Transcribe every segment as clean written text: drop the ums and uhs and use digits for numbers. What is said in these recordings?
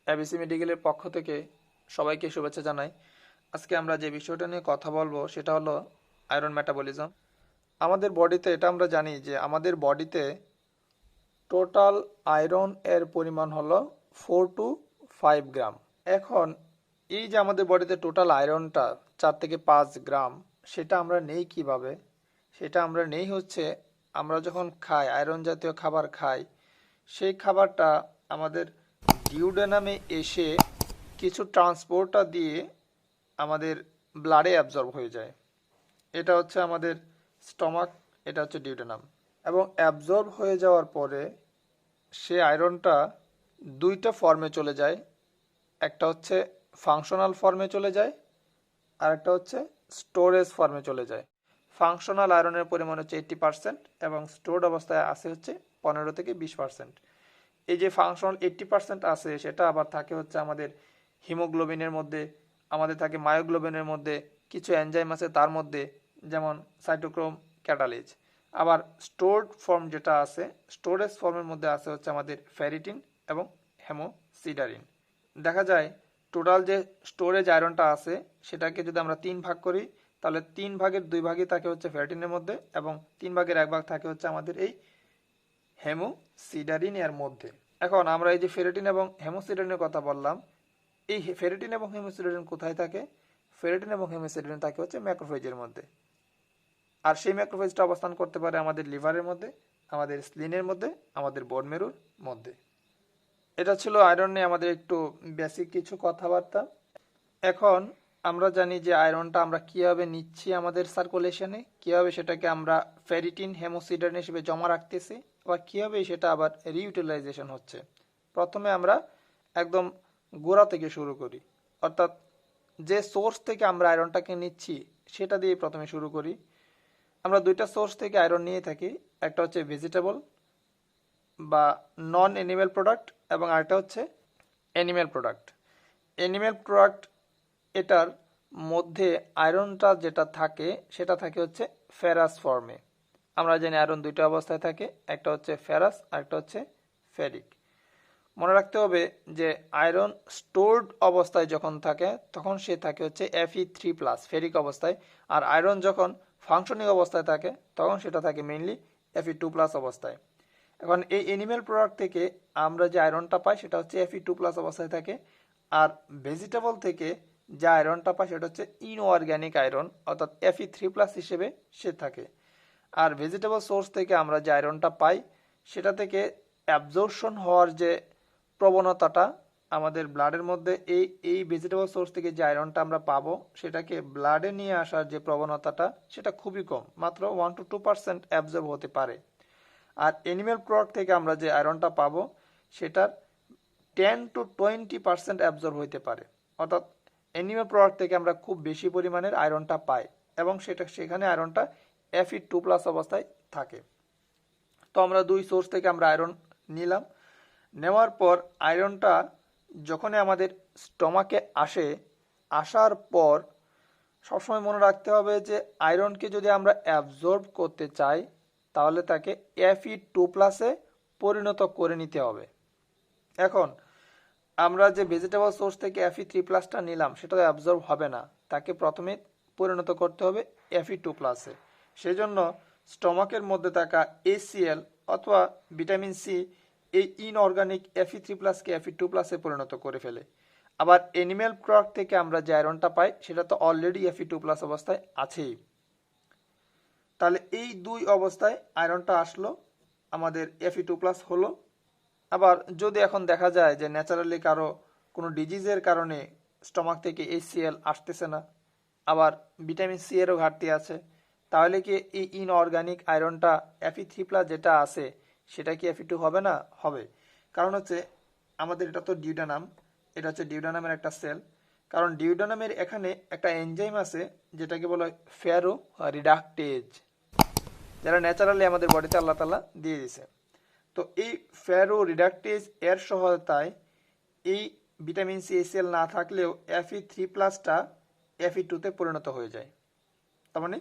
ABC মেডিকেলের পক্ষ থেকে সবাইকে শুভেচ্ছা জানাই। আজকে আমরা যে বিষয়টা নিয়ে কথা বলবো সেটা হলো আয়রন মেটাবলিজম। আমাদের বডিতে এটা আমরা জানি যে আমাদের বডিতে টোটাল আয়রন এর পরিমাণ হলো 4 to 5 গ্রাম। এখন এই যে আমাদের বডিতে টোটাল আয়রনটা 4 থেকে 5 গ্রাম, সেটা আমরা নেই কিভাবে? সেটা আমরা নেই হচ্ছে আমরা যখন খাই, আয়রন জাতীয় খাবার খাই, সেই খাবারটা আমাদের ডিউডেনামে এসে কিছু ট্রান্সপোর্টার দিয়ে আমাদের ব্লাডে অ্যাবজর্ব হয়ে যায়। এটা হচ্ছে আমাদের স্টমাক, এটা হচ্ছে ডিউডেনাম। এবং অ্যাবজর্ব হয়ে যাওয়ার পরে সে আয়রনটা দুইটা ফর্মে চলে যায়। একটা হচ্ছে ফাংশনাল ফর্মে চলে যায়, আর একটা হচ্ছে স্টোরেজ ফর্মে চলে যায়। ফাংশনাল আয়রনের পরিমাণ হচ্ছে 80% এবং স্টোরড অবস্থায় আছে হচ্ছে 15 থেকে 20%। এই যে ফাংশনাল 80% আছে সেটা আবার থাকে হচ্ছে আমাদের হিমোগ্লোবিনের মধ্যে, আমাদের থাকে মায়োগ্লোবিনের মধ্যে, কিছু এনজাইম আছে তার মধ্যে, যেমন সাইটোক্রোম ক্যাটালিজ। আবার স্টোরড ফর্ম যেটা আছে, স্টোরেজ ফর্মের মধ্যে আছে হচ্ছে আমাদের ফেরিটিন এবং হেমোসিডারিন। দেখা যায় টোটাল যে স্টোরেজ আয়রনটা আছে সেটাকে যদি আমরা 3 ভাগ করি, তাহলে 3 ভাগের 2 ভাগই থাকে হচ্ছে ফেরিটিনের মধ্যে এবং 3 ভাগের 1 ভাগ থাকে হচ্ছে আমাদের এই হেমোসিডারিন এর মধ্যে। এখন আমরা এই যে ফেরিটিন এবং হেমোসিডারিনের কথা বললাম, এই ফেরিটিন এবং হেমোসিডারিন কোথায় থাকে? ফেরিটিন এবং হেমোসিডারিন থাকে হচ্ছে ম্যাক্রোফেজের মধ্যে। আর সেই ম্যাক্রোফেজটা অবস্থান করতে পারে আমাদের লিভারের মধ্যে, আমাদের স্প্লিনের মধ্যে, আমাদের বোন মেরুর মধ্যে। এটা ছিল আয়রন নিয়ে আমাদের একটু বেসিক কিছু কথাবার্তা। এখন আমরা জানি যে আয়রনটা আমরা কিভাবে নিচ্ছি আমাদের সার্কুলেশনে, কিভাবে সেটাকে আমরা ফেরিটিন হেমোসিডারিন হিসেবে জমা রাখতেছি, আবার কিভাবে সেটা আবার রিইউটিলাইজেশন হচ্ছে। প্রথমে আমরা একদম গোড়া থেকে শুরু করি, অর্থাৎ যে সোর্স থেকে আমরা আয়রনটাকে নিচ্ছি সেটা দিয়ে প্রথমে শুরু করি। আমরা দুইটা সোর্স থেকে আয়রন নিয়ে থাকি, একটা হচ্ছে ভেজিটেবল বা নন অ্যানিমেল প্রোডাক্ট এবং আরেকটা হচ্ছে অ্যানিমেল প্রোডাক্ট। অ্যানিমেল প্রোডাক্ট এটার মধ্যে আয়রনটা যেটা থাকে সেটা থাকে হচ্ছে ফেরাস ফর্মে। আমরা জানি আয়রন দুইটা অবস্থায় থাকে, একটা হচ্ছে ফেরাস আর একটা হচ্ছে ফেরিক। মনে রাখতে হবে যে আয়রন স্টোরড অবস্থায় যখন থাকে তখন সে থাকে হচ্ছে Fe3+ ফেরিক অবস্থায়, আর আয়রন যখন ফাংশনিং অবস্থায় থাকে তখন সেটা থাকে মেইনলি Fe2+ অবস্থায়। এখন এই অ্যানিমেল প্রোডাক্ট থেকে আমরা যে আয়রনটা পাই সেটা হচ্ছে Fe2+ অবস্থায় থাকে, আর ভেজিটেবল থেকে যে আয়রনটা পাই সেটা হচ্ছে ইনঅর্গ্যানিক আয়রন, অর্থাৎ Fe3+ হিসেবে সে থাকে। আর ভেজিটেবল সোর্স থেকে আমরা যে আয়রনটা পাই সেটা থেকে অ্যাবজর্পশন হওয়ার যে প্রবণতাটা আমাদের ব্লাডের মধ্যে, এই এই ভেজিটেবল সোর্স থেকে যে আয়রনটা আমরা পাবো সেটাকে ব্লাডে নিয়ে আসার যে প্রবণতাটা সেটা খুবই কম, মাত্র 1 to 2% অ্যাবজর্ব হতে পারে। আর অ্যানিমেল প্রোডাক্ট থেকে আমরা যে আয়রনটা পাবো সেটার 10 to 20% অ্যাবজর্ব হইতে পারে। অর্থাৎ অ্যানিমেল প্রোডাক্ট থেকে আমরা খুব বেশি পরিমাণের আয়রনটা পাই এবং সেখানে আয়রনটা Fe2+ অবস্থায় থাকে। তো আমরা দুই সোর্স থেকে আমরা আয়রন নিলাম। নেওয়ার পর আয়রনটা যখনই আমাদের স্টমাকে আসে, আসার পর সবসময় মনে রাখতে হবে যে আয়রনকে যদি আমরা অ্যাবজর্ব করতে চাই তাহলে তাকে Fe2+ পরিণত করে নিতে হবে। এখন আমরা যে ভেজিটেবল সোর্স থেকে Fe3+টা নিলাম সেটা অ্যাবজর্ব হবে না, তাকে প্রথমে পরিণত করতে হবে Fe2+-এ। সেই জন্য স্টমাকের মধ্যে থাকা ACl অথবা ভিটামিন সি এই ইনঅর্গানিক Fe3+কে Fe2+-এ পরিণত করে ফেলে। আবার অ্যানিমেল প্রোডাক্ট থেকে আমরা যে আয়রনটা পাই সেটা তো অলরেডি Fe2+ অবস্থায় আছেই। তাহলে এই দুই অবস্থায় আয়রনটা আসলো, আমাদের Fe2+ হলো। আবার যদি এখন দেখা যায় যে ন্যাচারালি কারো কোনো ডিজিজের কারণে স্টমাক থেকে HCl আসতেছে না, আবার ভিটামিন সি এরও ঘাটতি আছে, তাহলে কি এই ইনঅর্গানিক আয়রনটা Fe3+ যেটা আছে সেটা কি Fe2 হবে না? হবে। কারণ হচ্ছে আমাদের এটা তো ডিউডেনাম, এটা হচ্ছে ডিউডেনামের একটা সেল। কারণ ডিউডেনামের এখানে একটা এনজাইম আছে যেটাকে বলা হয় ফেরো রিডাকটেজ, যারা ন্যাচারালি আমাদের বডিতে আল্লাহ তাআলা দিয়ে দিয়েছে। তো এই ফেরো রিডাকটেজ এর সহায়তায় এই ভিটামিন সি HCl না থাকলেও Fe3+টা Fe2-তে পরিণত হয়ে যায়। তার মানে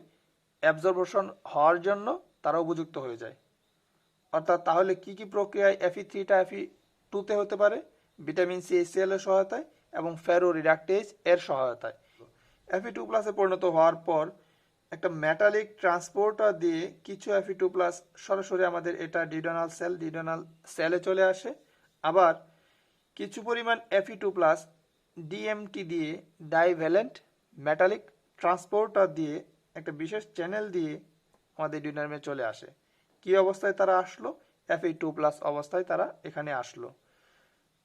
অ্যাবজর্পশন হওয়ার জন্য তারা উপযুক্ত হয়ে যায়। অর্থাৎ তাহলে কি কি প্রক্রিয়ায় Fe3টা Fe2-তে হতে পারে? ভিটামিন সি HCl এর সহায়তায় এবং ফেরো রিডাকটেজ এর সহায়তায়। Fe2+ পরিণত হওয়ার পর একটা মেটালিক ট্রান্সপোর্টার দিয়ে কিছু Fe2+ সরাসরি আমাদের এটা ডিউডেনাল সেলে চলে আসে। আবার কিছু পরিমাণ Fe2+ DMT দিয়ে ডাইভ্যালেন্ট মেটালিক ট্রান্সপোর্টার দিয়ে একটা বিশেষ চ্যানেল দিয়ে আমাদের ডিউডেনামে চলে আসে। কি অবস্থায় তারা আসলো? Fe2+ অবস্থায় তারা এখানে আসলো।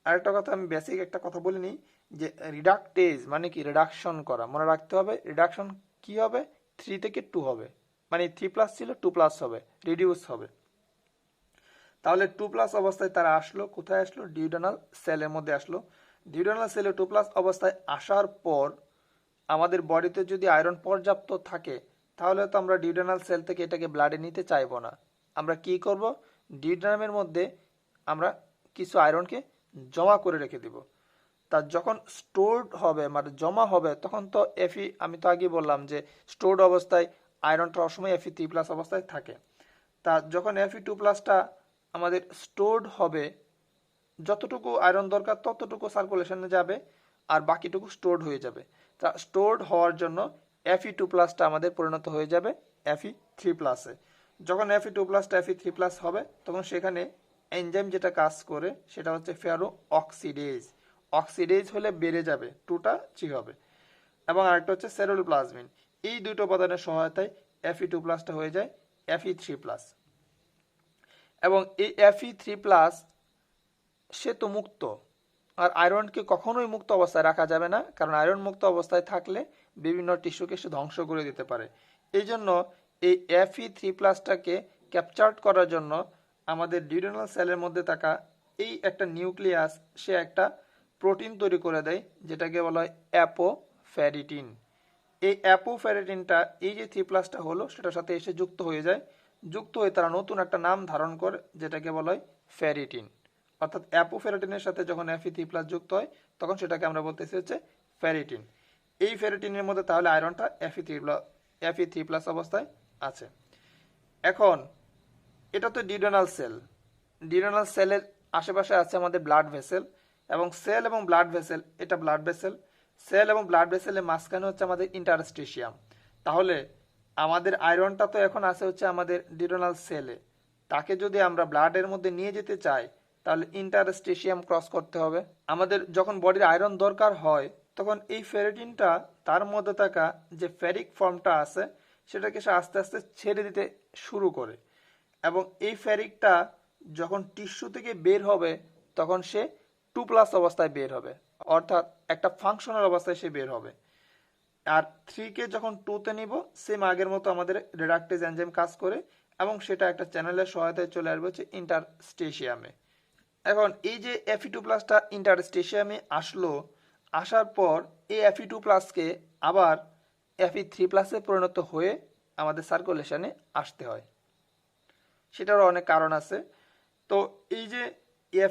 আরেকটা কথা আমি বেসিক একটা কথা বলে নিই যে রিডাকটেজ মানে কি? রিডাকশন করা। মনে রাখতে হবে রিডাকশন কি হবে? 3 থেকে 2 হবে, মানে 3+ ছিল 2+ হবে, রিডিউস হবে। তাহলে 2+ অবস্থায় তারা আসলো, কোথায় আসলো? ডিউডেনাল সেলের মধ্যে আসলো। ডিউডেনাল সেলে 2+ অবস্থায় আসার পর আমাদের বডিতে যদি আয়রন পর্যাপ্ত থাকে তাহলে তো আমরা ডিউডেনাল সেল থেকে এটাকে ব্লাডে নিতে চাইবো না। আমরা কি করব? ডিউডেনামের মধ্যে আমরা কিছু আয়রনকে জমা করে রেখে দিব। তা যখন স্টোরড হবে মানে জমা হবে তখন তো আমি তো আগেই বললাম যে স্টোরড অবস্থায় আয়রনটা সবসময় Fe3+ অবস্থায় থাকে। তা যখন Fe2+টা আমাদের স্টোরড হবে, যতটুকু আয়রন দরকার ততটুকু সার্কুলেশনে যাবে আর বাকিটুকু স্টোরড হয়ে যাবে। তা স্টোরড হওয়ার জন্য Fe2+টা আমাদের পরিণত হয়ে যাবে Fe3+-এ। যখন Fe2+টা Fe3+ হবে তখন সেখানে এনজাইম যেটা কাজ করে সেটা হচ্ছে ফেরো অক্সিডেজ। অক্সিডেজ হলে বেড়ে যাবে, 2টা 3 হবে। এবং আরেকটা হচ্ছে সেরুলোপ্লাজমিন। এই দুটো উপাদানের সহায়তায় Fe2+টা হয়ে যায় Fe3+। এবং এই Fe3+ সে তো মুক্ত, আর আয়রনকে কখনোই মুক্ত অবস্থায় রাখা যাবে না, কারণ আয়রন মুক্ত অবস্থায় থাকলে বিভিন্ন টিস্যুকে সে ধ্বংস করে দিতে পারে। এই জন্য এই Fe3+টাকে ক্যাপচার করার জন্য আমাদের ডিউডেনাল সেলের মধ্যে থাকা এই একটা নিউক্লিয়াস সে একটা প্রোটিন তৈরি করে দেয় যেটাকে বলা হয় অ্যাপোফেরিটিন। এই অ্যাপোফেরিটিনটা এই যে 3+টা হলো সেটার সাথে এসে যুক্ত হয়ে যায়, যুক্ত হয়ে তারা নতুন একটা নাম ধারণ করে যেটাকে বলা হয় ফেরিটিন। অর্থাৎ অ্যাপোফেরিটিনের সাথে যখন Fe3+ যুক্ত হয় তখন সেটাকে আমরা বলতেছি হচ্ছে ফেরিটিন। এই ফেরিটিনের মধ্যে তাহলে আয়রনটা Fe3+ অবস্থায় আছে। এখন এটা তো ডিউডেনাল সেল। ডিউডেনাল সেলের আশেপাশে আছে আমাদের ব্লাড ভেসেল, এবং সেল এবং ব্লাড ভেসেল এটা ব্লাড ভেসেল। সেল এবং ব্লাড ভেসেলের মাঝখানে হচ্ছে আমাদের ইন্টারস্টিশিয়াম। তাহলে আমাদের আয়রনটা তো এখন আছে হচ্ছে আমাদের ডিউডেনাল সেলে, তাকে যদি আমরা ব্লাডের মধ্যে নিয়ে যেতে চাই তাহলে ইন্টারস্টিশিয়াম ক্রস করতে হবে। আমাদের যখন বডির আয়রন দরকার হয় তখন এই ফেরিটিনটা তার মধ্যে থাকা যে ফেরিক ফর্মটা আছে সেটাকে সে আস্তে আস্তে ছেড়ে দিতে শুরু করে, এবং এই ফেরিকটা যখন টিস্যু থেকে বের হবে তখন সে 2+ অবস্থায় বের হবে, অর্থাৎ একটা ফাংশনাল অবস্থায় সে বের হবে। আর 3কে যখন 2তে নিব সেম আগের মতো আমাদের রিডাকটেজ এনজাইম কাজ করে এবং সেটা একটা চ্যানেলের সহায়তায় চলে আসবে হচ্ছে ইন্টারস্টেশিয়ামে। এখন এই যে Fe2+টা ইন্টারস্টেশিয়ামে আসলো, আসার পর এই Fe2+কে আবার Fe3+-এ পরিণত হয়ে আমাদের সার্কুলেশনে আসতে হয়। সেটারও অনেক কারণ আছে। তো এই যে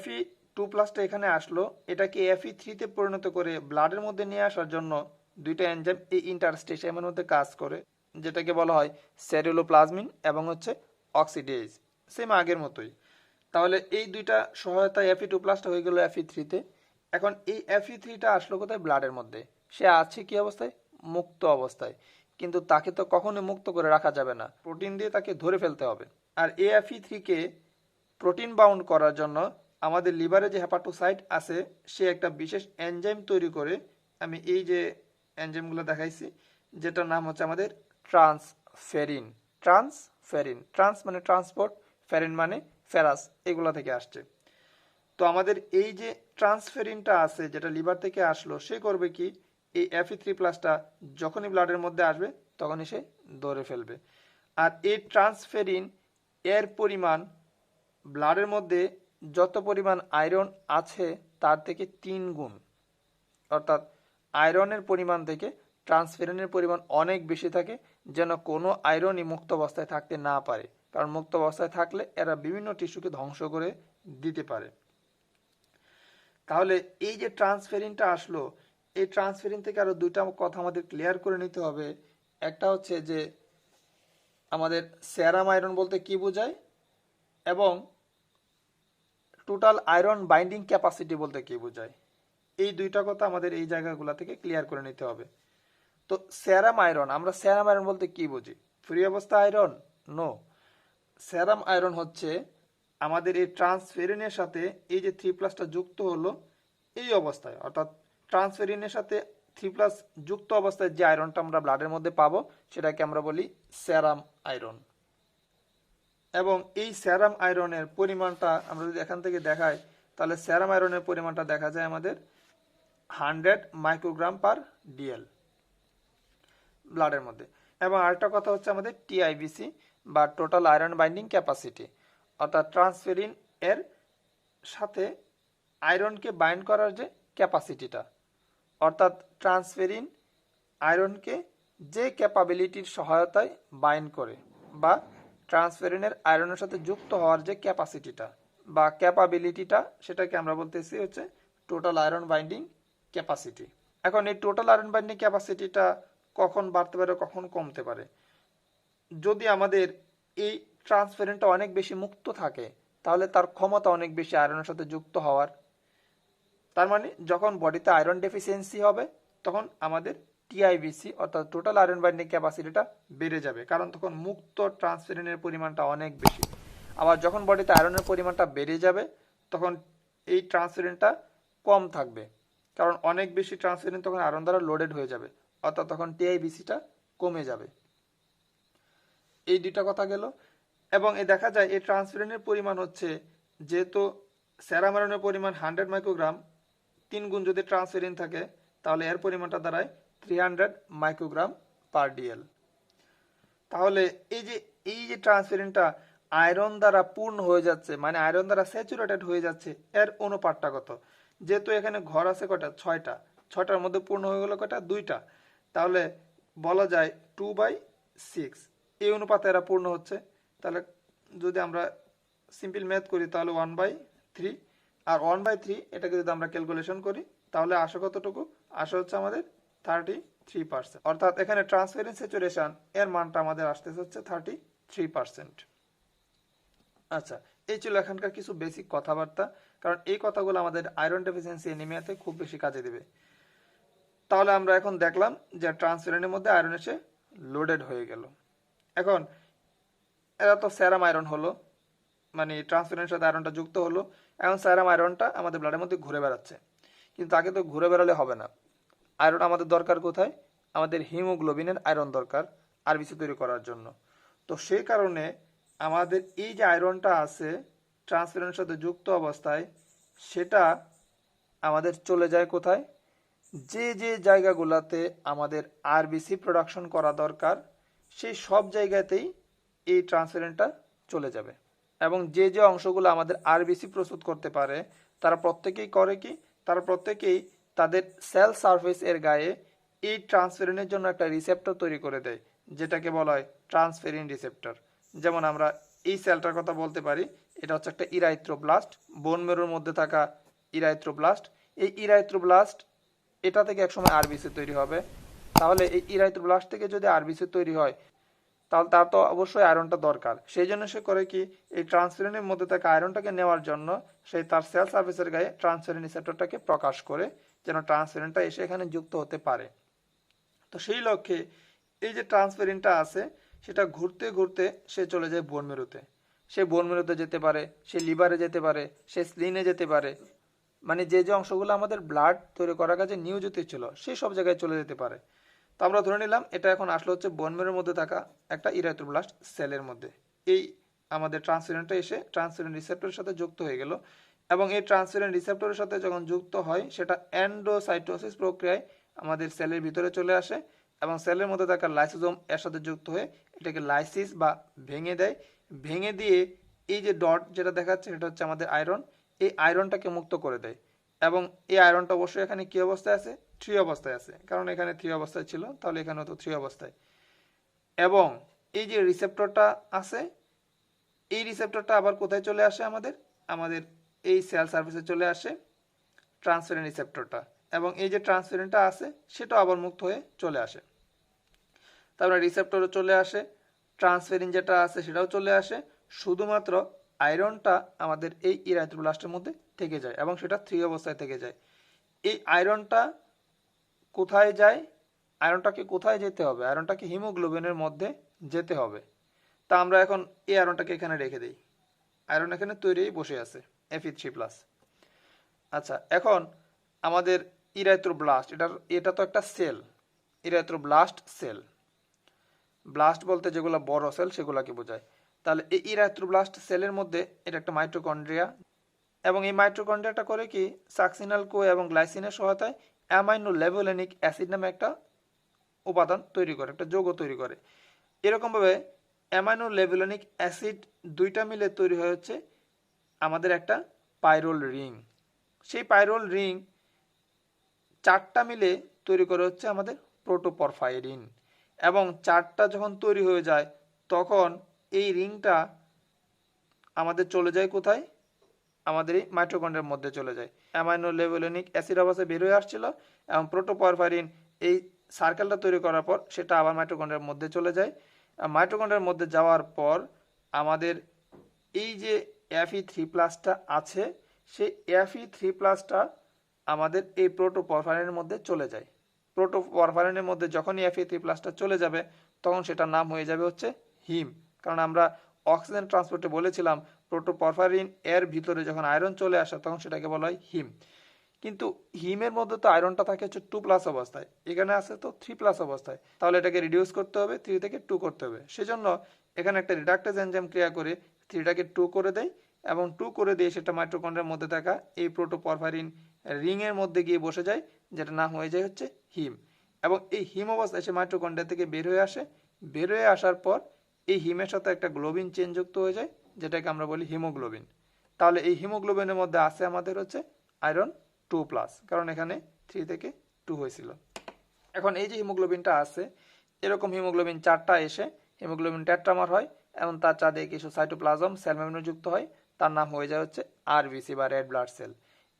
Fe2+টা এখানে আসলো, এটাকে Fe3-তে পরিণত করে ব্লাডের মধ্যে নিয়ে আসার জন্য দুইটা এনজাইম এই ইন্টারস্টেশিয়ামের মধ্যে কাজ করে, যেটাকে বলা হয় সেরুলোপ্লাজমিন এবং হচ্ছে অক্সিডেজ, সেম আগের মতোই। তাহলে এই দুইটা সহায়তায় Fe2+টা হয়ে গেল Fe3-তে। এখন এই Fe3টা আসলো কোথায়? ব্লাডের মধ্যে। সে আছে কি অবস্থায়? মুক্ত অবস্থায়। কিন্তু তাকে তো কখনোই মুক্ত করে রাখা যাবে না, প্রোটিন দিয়ে তাকে ধরে ফেলতে হবে। আর এই Fe3-কে প্রোটিন বাউন্ড করার জন্য আমাদের লিভারে যে হেপাটোসাইট আছে সে একটা বিশেষ এনজাইম তৈরি করে, আমি এই যে এনজাইমগুলো দেখাইছি যেটার নাম হচ্ছে আমাদের ট্রান্সফেরিন। ট্রান্স মানে ট্রান্সপোর্ট, ফেরিন মানে ফেরাস, এগুলো থেকে আসছে। তো আমাদের এই যে ট্রান্সফেরিনটা আছে যেটা লিভার থেকে আসলো, সে করবে কি? এই Fe3+টা যখনই ব্লাডের মধ্যে আসবে তখনই সে ধরে ফেলবে। আর এই ট্রান্সফেরিন এর পরিমাণ ব্লাডের মধ্যে যত পরিমাণ আয়রন আছে তার থেকে 3 গুণ, অর্থাৎ আয়রনের পরিমাণ থেকে ট্রান্সফেরিনের পরিমাণ অনেক বেশি থাকে, যেন কোনো আয়রনই মুক্ত অবস্থায় থাকতে না পারে, কারণ মুক্ত অবস্থায় থাকলে এরা বিভিন্ন টিস্যুকে ধ্বংস করে দিতে পারে। তাহলে এই যে ট্রান্সফেরিনটা আসলো, এই ট্রান্সফেরিন থেকে আরো দুইটা কথা আমাদের ক্লিয়ার করে নিতে হবে। একটা হচ্ছে যে আমাদের সেরাম আয়রন বলতে কি বোঝায়, এবং টোটাল আয়রন বাইন্ডিং ক্যাপাসিটি বলতে কি বোঝায়, এই দুইটা কথা আমাদের এই জায়গাগুলো থেকে ক্লিয়ার করে নিতে হবে। তো সেরাম আয়রন, আমরা সেরাম আয়রন বলতে কি বুঝি? ফ্রি অবস্থা আয়রন? নো। সেরাম আয়রন হচ্ছে আমাদের এই ট্রান্সফেরিনের সাথে এই যে 3+ যুক্ত হলো এই অবস্থায়, অর্থাৎ ট্রান্সফেরিনের সাথে 3+ যুক্ত অবস্থায় যে আয়রনটা আমরা ব্লাডের মধ্যে পাবো সেটাকে আমরা বলি সেরাম আয়রন। এবং এই সেরাম আয়রনের পরিমাণটা আমরা যদি এখান থেকে দেখাই, তাহলে সেরাম আয়রনের পরিমাণটা দেখা যায় আমাদের 100 মাইক্রোগ্রাম পার ডিএল ব্লাডের মধ্যে। এবং আরেকটা কথা হচ্ছে আমাদের টিআইবিসি বা টোটাল আয়রন বাইন্ডিং ক্যাপাসিটি, অর্থাৎ ট্রান্সফেরিন এর সাথে আয়রনকে বাইন্ড করার যে ক্যাপাসিটিটা, অর্থাৎ ট্রান্সফেরিন আয়রনকে যে ক্যাপাবিলিটির সহায়তায় বাইন্ড করে বা ট্রান্সফেরিনের আয়রনের সাথে যুক্ত হওয়ার যে ক্যাপাসিটিটা বা ক্যাপাবিলিটিটা, সেটাকে আমরা বলতেছি হচ্ছে টোটাল আয়রন বাইন্ডিং ক্যাপাসিটি। এখন এই টোটাল আয়রন বাইন্ডিং ক্যাপাসিটিটা কখন বাড়তে পারে কখন কমতে পারে? যদি আমাদের এই ট্রান্সফেরেন্টটা অনেক বেশি মুক্ত থাকে তাহলে তার ক্ষমতা অনেক বেশি আয়রনের সাথে যুক্ত হওয়ার। তার মানে যখন বডিতে আয়রন ডেফিসিয়েন্সি হবে তখন আমাদের টিআইবিসি অর্থাৎ টোটাল আয়রন বাইন্ডিং ক্যাপাসিটিটা বেড়ে যাবে, কারণ তখন মুক্ত ট্রান্সফেরিনের পরিমাণটা অনেক বেশি। আবার যখন বডিতে আয়রনের পরিমাণটা বেড়ে যাবে তখন এই ট্রান্সফেরিনটা কম থাকবে, কারণ অনেক বেশি ট্রান্সফেরিন তখন আয়রন দ্বারা লোডেড হয়ে যাবে, অর্থাৎ তখন টিআইবিসিটা কমে যাবে। এই দুইটা কথা গেল। এবং এই দেখা যায় এই ট্রান্সফেরিনের পরিমাণ হচ্ছে, যেহেতু সেরাম আয়রনের পরিমাণ 100 মাইক্রোগ্রাম, 3 গুণ যদি ট্রান্সফেরিন থাকে তাহলে এর পরিমাণটা দাঁড়ায় 300 মাইক্রোগ্রাম পার ডিএল। তাহলে এই যে ট্রান্সফেরিনটা আয়রন দ্বারা পূর্ণ হয়ে যাচ্ছে, মানে আয়রন দ্বারা স্যাচুরেটেড হয়ে যাচ্ছে, এর অনুপাতটা কত? যেহেতু এখানে ঘর আছে কয়টা? 6টা, 6টার মধ্যে পূর্ণ হয়ে গেল কয়টা? 2টা, তাহলে বলা যায় 2/6 এই অনুপাতে এরা পূর্ণ হচ্ছে। তাহলে যদি আমরা সিম্পল ম্যাথ করি তাহলে 1/3, আর 1/3 এটাকে যদি আমরা ক্যালকুলেশন করি তাহলে আসে কতটুকু? আসে হচ্ছে আমাদের 33%, অর্থাৎ এখানে ট্রান্সফারেন্স স্যাচুরেশন এর মানটা আমাদের আসতেছে হচ্ছে 33%। আচ্ছা, এই ছিল এখানকার কিছু বেসিক কথাবার্তা, কারণ এই কথাগুলো আমাদের আয়রন ডেফিসিয়েন্সি এনিমিয়াতে খুব বেশি কাজে দেবে। তাহলে আমরা এখন দেখলাম যে ট্রান্সফেরিনের মধ্যে আয়রন এসে লোডেড হয়ে গেল। এখন এরা তো সেরাম আয়রন হলো, মানে ট্রান্সফেরিনের সাথে আয়রনটা যুক্ত হলো। এখন সেরাম আয়রনটা আমাদের ব্লাডের মধ্যে ঘুরে বেড়াচ্ছে, কিন্তু তাকে তো ঘুরে বেড়ালে হবে না। আয়রন আমাদের দরকার কোথায়? আমাদের হিমোগ্লোবিনের আয়রন দরকার আরবিসি তৈরি করার জন্য। তো সেই কারণে আমাদের এই যে আয়রনটা আছে ট্রান্সফেরিনের সাথে যুক্ত অবস্থায়, সেটা আমাদের চলে যায় কোথায়? যে যে জায়গাগুলোতে আমাদের আরবিসি প্রোডাকশন করা দরকার সেই সব জায়গাতেই এই ট্রান্সফেরেন্টটা চলে যাবে। এবং যে যে অংশগুলো আমাদের আরবিসি প্রস্তুত করতে পারে তারা প্রত্যেকেই করে কি? তারা প্রত্যেকেই তাদের সেল সারফেস এর গায়ে এই ট্রান্সফেরিনের জন্য একটা রিসেপ্টর তৈরি করে দেয়, যেটাকে বলা হয় ট্রান্সফেরিন রিসেপ্টর। যেমন আমরা এই সেলটার কথা বলতে পারি, এটা হচ্ছে একটা ইরাইথ্রোব্লাস্ট, বোন মেরুর মধ্যে থাকা ইরাইথ্রোব্লাস্ট। এই ইরাইথ্রোব্লাস্ট এটা থেকে একসময় আরবিসি তৈরি হবে। তাহলে এই ইরাইথ্রোব্লাস্ট থেকে যদি আরবিসি তৈরি হয় তাহলে তার তো অবশ্যই আয়রনটা দরকার। সেই জন্য সে করে কি, এই ট্রান্সফেরিনের মধ্যে থাকা আয়রনটাকে নেওয়ার জন্য সে তার সেল সার্ফেসের গায়ে ট্রান্সফেরিন রিসেপ্টরটাকে প্রকাশ করে, যেন ট্রান্সফেরিনটা এসে এখানে যুক্ত হতে পারে। তো সেই লক্ষ্যে এই যে ট্রান্সফেরিনটা আছে সেটা ঘুরতে ঘুরতে সে চলে যায় বোন মেরুতে। সে বোন মেরুতে যেতে পারে, সে লিভারে যেতে পারে, সে স্প্লিনে যেতে পারে, মানে যে যে অংশগুলো আমাদের ব্লাড তৈরি করার কাজে নিয়োজিত ছিল সেই সব জায়গায় চলে যেতে পারে। তো আমরা ধরে নিলাম এটা এখন আসলে হচ্ছে বোন মেরুর মধ্যে থাকা একটা ইরাইথ্রোব্লাস্ট সেলের মধ্যে। এই আমাদের ট্রান্সফেরিনটা এসে ট্রান্সফেরিন রিসেপ্টরের সাথে যুক্ত হয়ে গেল, এবং এই ট্রান্সফেরিন রিসেপ্টরের সাথে যখন যুক্ত হয় সেটা এন্ডোসাইটোসিস প্রক্রিয়ায় আমাদের সেলের ভিতরে চলে আসে, এবং সেলের মধ্যে থাকা লাইসোজোম এর সাথে যুক্ত হয়ে এটাকে লাইসিস বা ভেঙে দেয়। ভেঙে দিয়ে এই যে ডট যেটা দেখাচ্ছে সেটা হচ্ছে আমাদের আয়রন, এই আয়রনটাকে মুক্ত করে দেয়। এবং এই আয়রনটা অবশ্যই এখানে কি অবস্থায় আছে? 3 অবস্থায় আছে, কারণ এখানে 3 অবস্থায় ছিল, তাহলে এখানেও তো 3 অবস্থায়। এবং এই যে রিসেপ্টরটা আছে, এই রিসেপ্টরটা আবার কোথায় চলে আসে? আমাদের আমাদের এই সেল সার্ফেসে চলে আসে ট্রান্সফেরিন রিসেপ্টরটা, এবং এই যে ট্রান্সফেরিনটা আছে সেটাও আবার মুক্ত হয়ে চলে আসে। তারপরে রিসেপ্টরও চলে আসে, ট্রান্সফেরিন যেটা আছে সেটাও চলে আসে, শুধুমাত্র আয়রনটা আমাদের এই ইরাইথ্রোব্লাস্টের মধ্যে থেকে যায় এবং সেটা 3 অবস্থায় থেকে যায়। এই আয়রনটা কোথায় যায়? আয়রনটাকে কোথায় যেতে হবে? আয়রনটাকে হিমোগ্লোবিনের মধ্যে যেতে হবে। তা আমরা এখন এই আয়রনটাকে এখানে রেখে দিই। আয়রন এখানে তৈরি বসে আছে Fe3+। আচ্ছা, এখন আমাদের ইরাইথ্রোব্লাস্ট, এটা তো একটা সেল, ইরাইথ্রোব্লাস্ট সেল। ব্লাস্ট বলতে যেগুলো বড় সেল সেগুলোকে বোঝায়। তাহলে এই ইরাইথ্রোব্লাস্ট সেলের মধ্যে এটা একটা মাইটোকন্ড্রিয়া, এবং এই মাইটোকন্ড্রিয়াটা করে কি সাকসিনাল কো এবং গ্লাইসিনের সহায়তায় অ্যামাইনো লেভোলেনিক অ্যাসিড নামে একটা উপাদান তৈরি করে, একটা যৌগ তৈরি করে। এরকমভাবে অ্যামাইনো লেভোলেনিক অ্যাসিড দুইটা মিলে তৈরি হয়ে হচ্ছে আমাদের একটা পাইরোল রিং। সেই পাইরোল রিং 4টা মিলে তৈরি করে হচ্ছে আমাদের প্রোটোপরফাইরিন, এবং 4টা যখন তৈরি হয়ে যায় তখন এই রিংটা আমাদের চলে যায় কোথায়? আমাদের এই মাইটোকন্ড্রিয়ার মধ্যে চলে যায়। অ্যামাইনো লেভোলেনিক অ্যাসিড অবস্থায় বের হয়ে আসছিল এবং প্রোটোপরফাইরিন এই সার্কেলটা তৈরি করার পর সেটা আবার মাইটোকন্ড্রিয়ার মধ্যে চলে যায়। মাইটোকন্ড্রিয়ার মধ্যে যাওয়ার পর আমাদের এই যে Fe3+টা আছে, সেই Fe3+টা আমাদের এই প্রোটোপরফাইরিনের মধ্যে চলে যায়। প্রোটোপরফাইরিনের মধ্যে যখনই Fe3+টা চলে যাবে তখন সেটার নাম হয়ে যাবে হচ্ছে হিম। কারণ আমরা অক্সিজেন ট্রান্সপোর্টে বলেছিলাম প্রোটোপরফাইরিন এর ভিতরে যখন আয়রন চলে আসে তখন সেটাকে বলা হয় হিম। কিন্তু হিমের মধ্যে তো আয়রনটা থাকে হচ্ছে 2+ অবস্থায়, এখানে আছে তো 3+ অবস্থায়। তাহলে এটাকে রিডিউস করতে হবে, 3 থেকে 2 করতে হবে। সেজন্য এখানে একটা রিডাক্টেজ এনজাইম ক্রিয়া করে 3টাকে 2 করে দেয়, এবং 2 করে দিয়ে সেটা মাইটোকন্ড্রিয়ার মধ্যে থাকা এই প্রোটোপরফাইরিন রিং এর মধ্যে গিয়ে বসে যায়, যেটা নাম হয়ে যায় হচ্ছে হিম। এবং এই হিম অবস্থায় সে মাইটোকন্ড্রিয়া থেকে বের হয়ে আসে। বের হয়ে আসার পর এই হিমের সাথে একটা গ্লোবিন চেন যুক্ত হয়ে যায়, যেটাকে আমরা বলি হিমোগ্লোবিন। তাহলে এই হিমোগ্লোবিনের মধ্যে আছে আমাদের হচ্ছে আয়রন 2+, কারণ এখানে 3 থেকে 2 হয়েছিল। এখন এই যে হিমোগ্লোবিনটা আছে, এরকম হিমোগ্লোবিন 4টা এসে হিমোগ্লোবিন টেট্রামার হয়, এবং তার চাঁদে কিছু সাইটোপ্লাজম সেল মেমব্রেন যুক্ত হয়, তার নাম হয়ে যায় হচ্ছে আরবিসি বা রেড ব্লাড সেল।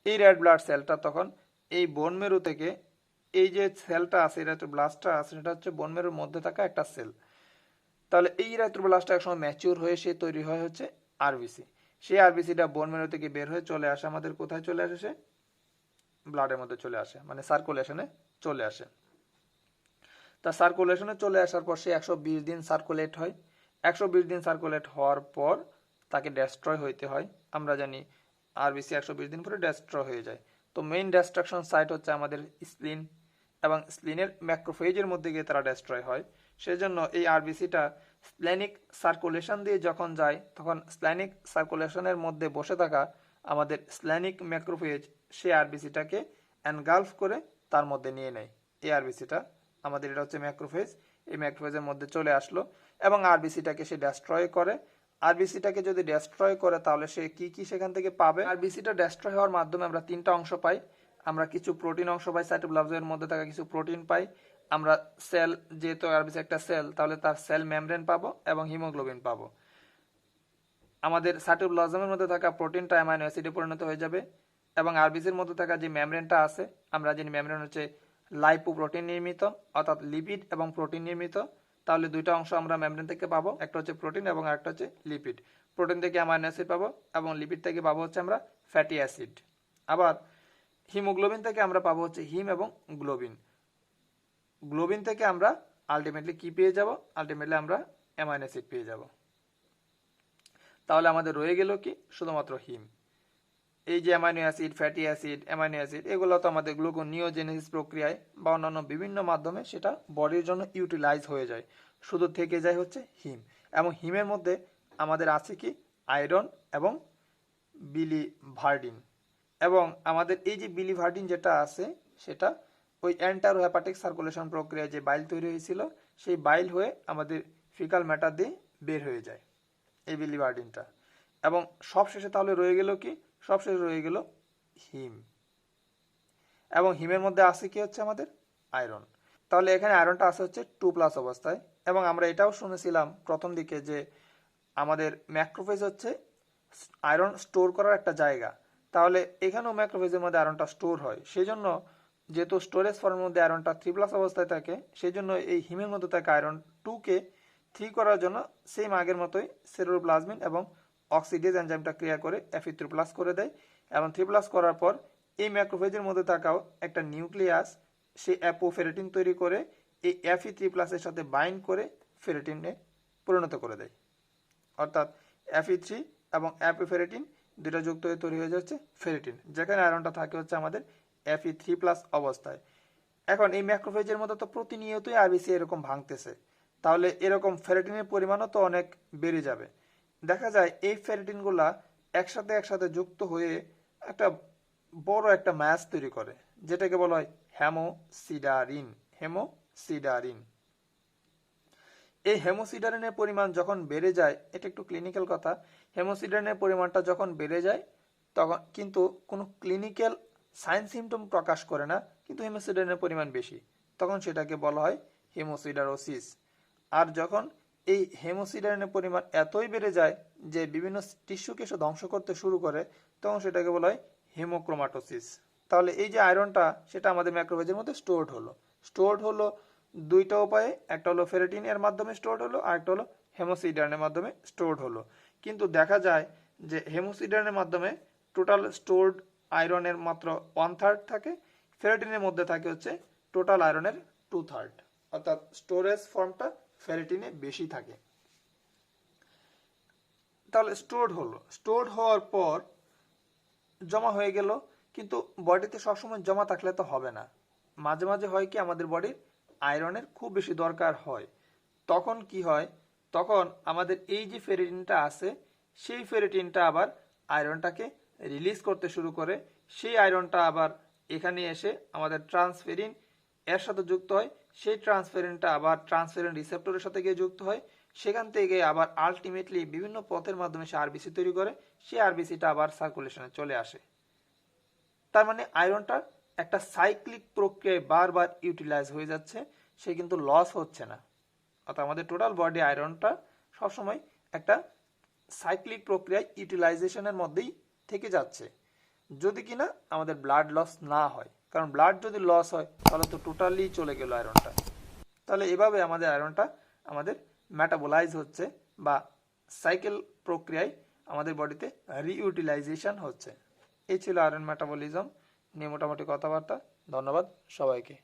এই রেড ব্লাড সেলটা তখন এই বোন মেরু থেকে, এই যে সেলটা আছে ইরাইথ্রোব্লাস্টটা আছে, সেটা হচ্ছে বোন মেরুর মধ্যে থাকা একটা সেল। তাহলে এই ইরাইথ্রোব্লাস্টটা একসময় ম্যাচিউর হয়ে সে তৈরি হয় হচ্ছে আরবিসি। সেই আরবিসিটা বোন মেরু থেকে বের হয়ে চলে আসে আমাদের কোথায় চলে আসে? সে ব্লাডের মধ্যে চলে আসে, মানে সার্কুলেশনে চলে আসে। তা সার্কুলেশনে চলে আসার পর সে 120 দিন সার্কুলেট হয়। 120 দিন সার্কুলেট হওয়ার পর তাকে ডেস্ট্রয় হইতে হয়। আমরা জানি আরবিসি 120 দিন পরে ডেস্ট্রয় হয়ে যায়। তো মেইন ডেস্ট্রাকশন সাইট হচ্ছে আমাদের স্প্লিন, এবং স্প্লিনের ম্যাক্রোফেজের মধ্যে গিয়ে তারা ডেস্ট্রয় হয়। সেজন্য এই আরবিসিটা স্প্লেনিক সার্কুলেশন দিয়ে যখন যায় তখন স্প্লেনিক সার্কুলেশনের মধ্যে বসে থাকা আমাদের স্প্লেনিক ম্যাক্রোফেজ সেই আরবিসিটাকে এনগালফ করে তার মধ্যে নিয়ে নেয়। এই আরবিসিটা আমাদের, এটা হচ্ছে ম্যাক্রোফেজ, এই ম্যাক্রোফেজের মধ্যে চলে আসলো এবং আরবিসিটাকে সে ডেস্ট্রয় করে। আরবিসিটাকে যদি ডেস্ট্রয় করে তাহলে সে কি কি সেখান থেকে পাবে? আরবিসিটা ডেস্ট্রয় হওয়ার মাধ্যমে আমরা 3টা অংশ পাই। আমরা কিছু প্রোটিন অংশ পাই, সাইটোপ্লাজমের মধ্যে থাকা কিছু প্রোটিন পাই। আমরা সেল, যেহেতু আরবিসি একটা সেল, তাহলে তার সেল মেমব্রেন পাবো এবং হিমোগ্লোবিন পাবো। আমাদের সাইটোপ্লাজমের মধ্যে থাকা প্রোটিনটা অ্যামাইনো অ্যাসিডে পরিণত হয়ে যাবে, এবং আরবিসির মধ্যে থাকা যে মেমব্রেনটা আছে, আমরা জানি মেমব্রেন হচ্ছে লাইপোপ্রোটিন নির্মিত, অর্থাৎ লিপিড এবং প্রোটিন নির্মিত। তাহলে 2টা অংশ আমরা মেমব্রেন থেকে পাবো, একটা হচ্ছে প্রোটিন এবং আরেকটা হচ্ছে লিপিড। প্রোটিন থেকে অ্যামাইনো অ্যাসিড পাবো এবং লিপিড থেকে পাবো হচ্ছে আমরা ফ্যাটি অ্যাসিড। আবার হিমোগ্লোবিন থেকে আমরা পাবো হচ্ছে হিম এবং গ্লোবিন। গ্লোবিন থেকে আমরা আলটিমেটলি কি পেয়ে যাব? আলটিমেটলি আমরা অ্যামাইনো অ্যাসিড পেয়ে যাব। তাহলে আমাদের রয়ে গেল কি? শুধুমাত্র হিম। এই যে amino acid, fatty acid, amino acid, এগুলো তো আমাদের গ্লুকোনিওজেনেসিস প্রক্রিয়ায় বা অন্যান্য বিভিন্ন মাধ্যমে সেটা বডির জন্য ইউটিলাইজ হয়ে যায়। শুধু থেকে যায় হচ্ছে হিম, এবং হিমের মধ্যে আমাদের আছে কি? আয়রন এবং বিলিভার্ডিন। এবং আমাদের এই যে বিলিভার্ডিন যেটা আছে, সেটা ওই এন্টারো হেপাটিক সার্কুলেশন প্রক্রিয়ায় যে বাইল তৈরি হয়েছিল, সেই বাইল হয়ে আমাদের ফিকাল ম্যাটার দিয়ে বের হয়ে যায় এই বিলিভার্ডিনটা। এবং সবশেষে তাহলে রয়ে গেল কি? সবশেষে রয়ে গেল হিম, এবং হিমের মধ্যে আছে কি হচ্ছে আমাদের আয়রন। তাহলে এখানে আয়রনটা আছে হচ্ছে 2+ অবস্থায়। এবং আমরা এটাও শুনেছিলাম প্রথম দিকে যে আমাদের ম্যাক্রোফেজ হচ্ছে আয়রন স্টোর করার একটা জায়গা। তাহলে এখানেও ম্যাক্রোফেজের মধ্যে আয়রনটা স্টোর হয়। সেই জন্য যেহেতু স্টোরেজ ফর্মের মধ্যে আয়রনটা 3+ অবস্থায় থাকে, সেই জন্য এই হিমের মধ্যে থাকে আয়রন 2কে 3 করার জন্য সেম আগের মতোই সেরোপ্লাজমিন এবং অক্সিডেজ এনজাইমটা ক্রিয়া করে Fe3+ করে দেয়, এবং 3+ করার পর এই ম্যাক্রোফেজের মধ্যে থাকাও একটা নিউক্লিয়াস সে অ্যাপোফেরেটিন তৈরি করে এই Fe3+ এর সাথে বাইন্ড করে ফেরেটিনে পরিণত করে দেয়। অর্থাৎ Fe3 এবং অ্যাপোফেরেটিন দুটো যুক্ত হয়ে তৈরি হয়ে যাচ্ছে ফেরেটিন, যেখানে আয়রনটা থাকে হচ্ছে আমাদের Fe3+ অবস্থায়। এখন এই ম্যাক্রোফেজের মধ্যে তো প্রতিনিয়তই আরবিসি এরকম ভাঙতেছে, তাহলে এরকম ফেরেটিনের পরিমাণও তো অনেক বেড়ে যাবে। দেখা যায় এই ফেরেটিনগুলা একসাথে যুক্ত হয়ে একটা বড় একটা ম্যাস তৈরি করে, যেটাকে বলা হয় হেমোসিডারিন। এই হেমোসিডারিনের পরিমাণ যখন বেড়ে যায়, এটা একটু ক্লিনিক্যাল কথা, হেমোসিডারিনের পরিমাণটা যখন বেড়ে যায় তখন কিন্তু কোনো ক্লিনিক্যাল সাইন সিমটম প্রকাশ করে না, কিন্তু হেমোসিডারিনের পরিমাণ বেশি, তখন সেটাকে বলা হয় হেমোসিডারোসিস। আর যখন এই হেমোসিডারিনের পরিমাণ এতই বেড়ে যায় যে বিভিন্ন টিস্যুকে সে ধ্বংস করতে শুরু করে, তখন সেটাকে বলা হয় হেমোক্রোমাটোসিস। তাহলে এই যে আয়রনটা সেটা আমাদের ম্যাক্রোফেজের মধ্যে স্টোরড হলো দুইটা উপায়ে, একটা হলো ফেরেটিন এর মাধ্যমে স্টোরড হলো, আর একটা হলো হেমোসিডারিনের মাধ্যমে স্টোরড হলো। কিন্তু দেখা যায় যে হেমোসিডারিনের মাধ্যমে টোটাল স্টোরড আয়রনের মাত্র 1/3 থাকে, ফেরেটিনের মধ্যে থাকে হচ্ছে টোটাল আয়রনের 2/3, অর্থাৎ স্টোরেজ ফর্মটা ফেরেটিনে বেশি থাকে। তাহলে স্টোরড হওয়ার পর জমা হয়ে গেল, কিন্তু বডিতে সবসময় জমা থাকলে তো হবে না, মাঝে মাঝে হয় কি আমাদের বডির আয়রনের খুব বেশি দরকার হয়, তখন কি হয়, তখন আমাদের এই যে ফেরেটিনটা আছে সেই ফেরেটিনটা আবার আয়রনটাকে রিলিজ করতে শুরু করে, সেই আয়রনটা আবার এখানে এসে আমাদের ট্রান্সফেরিন এর সাথে যুক্ত হয়, সেই ট্রান্সফেরিনটা আবার ট্রান্সফেরিন রিসেপ্টরের সাথে গিয়ে যুক্ত হয়, সেখান থেকে আবার আলটিমেটলি বিভিন্ন পথের মাধ্যমে সে আরবিসি তৈরি করে, সেই আরবিসিটা আবার সার্কুলেশনে চলে আসে। তার মানে আয়রনটা একটা সাইক্লিক প্রক্রিয়ায় বারবার ইউটিলাইজ হয়ে যাচ্ছে, সে কিন্তু লস হচ্ছে না। অর্থাৎ আমাদের টোটাল বডি আয়রনটা সবসময় একটা সাইক্লিক প্রক্রিয়ায় ইউটিলাইজেশনের মধ্যেই থেকে যাচ্ছে, যদি কিনা আমাদের ব্লাড লস না হয়। কারণ ব্লাড যদি লস হয় তাহলে তো টোটালি চলে গেল আয়রনটা। তাহলে এভাবে আমাদের আয়রনটা আমাদের মেটাবোলাইজ হচ্ছে বা সাইকেল প্রক্রিয়ায় আমাদের বডিতে রিইউটিলাইজেশন হচ্ছে। এই ছিল আয়রন মেটাবলিজম নিয়ে মোটামুটি কথাবার্তা। ধন্যবাদ সবাইকে।